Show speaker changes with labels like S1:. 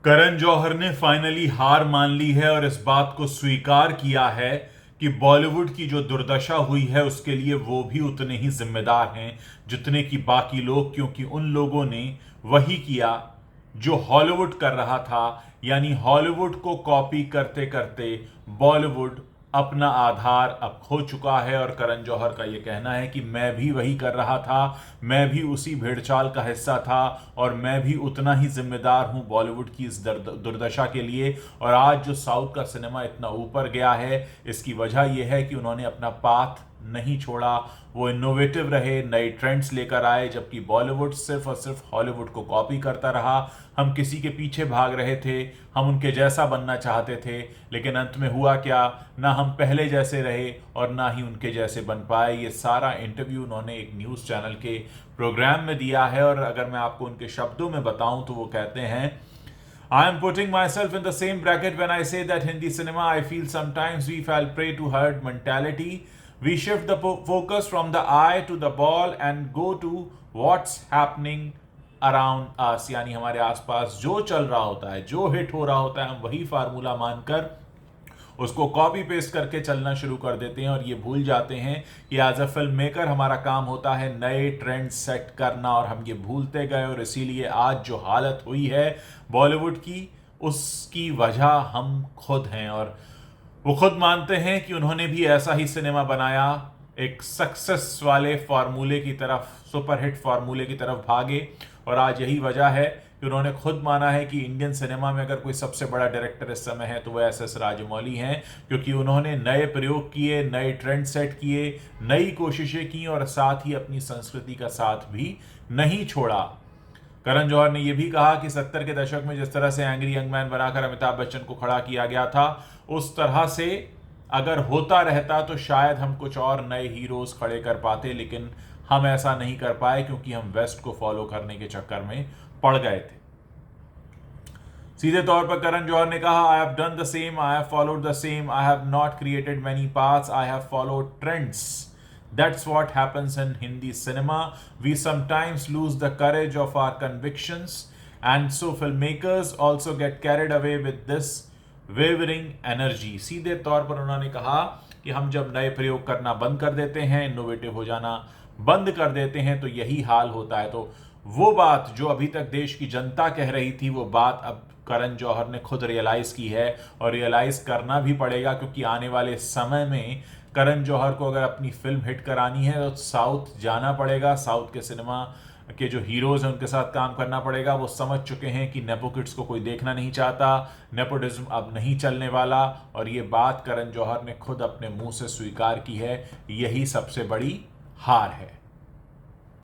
S1: करण जौहर ने फाइनली हार मान ली है और इस बात को स्वीकार किया है कि बॉलीवुड की जो दुर्दशा हुई है उसके लिए वो भी उतने ही जिम्मेदार हैं जितने कि बाकी लोग, क्योंकि उन लोगों ने वही किया जो हॉलीवुड कर रहा था। यानी हॉलीवुड को कॉपी करते करते बॉलीवुड अपना आधार अब खो चुका है। और करण जौहर का यह कहना है कि मैं भी वही कर रहा था, मैं भी उसी भेड़चाल का हिस्सा था और मैं भी उतना ही जिम्मेदार हूं बॉलीवुड की इस दुर्दशा के लिए। और आज जो साउथ का सिनेमा इतना ऊपर गया है, इसकी वजह यह है कि उन्होंने अपना पाथ नहीं छोड़ा, वो इनोवेटिव रहे, नए ट्रेंड्स लेकर आए, जबकि बॉलीवुड सिर्फ और सिर्फ हॉलीवुड को कॉपी करता रहा। हम किसी के पीछे भाग रहे थे, हम उनके जैसा बनना चाहते थे, लेकिन अंत में हुआ क्या, ना हम पहले जैसे रहे और ना ही उनके जैसे बन पाए। ये सारा इंटरव्यू उन्होंने एक न्यूज़ चैनल के प्रोग्राम में दिया है और अगर मैं आपको उनके शब्दों में बताऊं तो वो कहते हैं, I am putting myself in the same bracket when I say that Hindi cinema, I feel sometimes we fell prey to herd mentality. We shift the focus from the eye to the ball and go to what's happening around us. यानी हमारे आसपास जो चल रहा होता है, जो hit हो रहा होता है, हम वही फार्मूला मानकर उसको कॉपी पेस्ट करके चलना शुरू कर देते हैं और ये भूल जाते हैं कि एज अ फिल्म मेकर हमारा काम होता है नए ट्रेंड सेट करना, और हम ये भूलते गए। और इसीलिए आज जो हालत हुई है बॉलीवुड की, उसकी वजह हम खुद हैं। और वो खुद मानते हैं कि उन्होंने भी ऐसा ही सिनेमा बनाया, एक सक्सेस वाले फार्मूले की तरफ, सुपरहिट फार्मूले की तरफ भागे। और आज यही वजह है कि उन्होंने खुद माना है कि इंडियन सिनेमा में अगर कोई सबसे बड़ा डायरेक्टर इस समय है तो वो एस एस राजमौली हैं, क्योंकि उन्होंने नए प्रयोग किए, नए ट्रेंड सेट किए, नई कोशिशें की और साथ ही अपनी संस्कृति का साथ भी नहीं छोड़ा। करण जौहर ने यह भी कहा कि 70 के दशक में जिस तरह से एंग्री यंग मैन बनाकर अमिताभ बच्चन को खड़ा किया गया था, उस तरह से अगर होता रहता तो शायद हम कुछ और नए हीरोज खड़े कर पाते, लेकिन हम ऐसा नहीं कर पाए क्योंकि हम वेस्ट को फॉलो करने के चक्कर में पड़ गए थे। सीधे तौर पर करण जौहर ने कहा, I have done the same, I have followed the same, I have not created many paths, I have followed trends. That's what happens in Hindi cinema. We sometimes lose the courage of our convictions, and so filmmakers also get carried away with this wavering energy. सीधे तौर पर उन्होंने कहा कि हम जब नए प्रयोग करना बंद कर देते हैं, इनोवेटिव हो जाना बंद कर देते हैं, तो यही हाल होता है। तो वो बात जो अभी तक देश की जनता कह रही थी, वो बात अब करण जौहर ने खुद रियलाइज की है और रियलाइज करना भी पड़ेगा, क्योंकि आने वाले समय में करण जौहर को अगर अपनी फिल्म हिट करानी है तो साउथ जाना पड़ेगा, साउथ के सिनेमा के जो हीरोज हैं उनके साथ काम करना पड़ेगा। वो समझ चुके हैं कि नेपो किड्स को कोई देखना नहीं चाहता, नेपोटिज्म अब नहीं चलने वाला, और ये बात करण जौहर ने खुद अपने मुंह से स्वीकार की है। यही सबसे बड़ी हार है।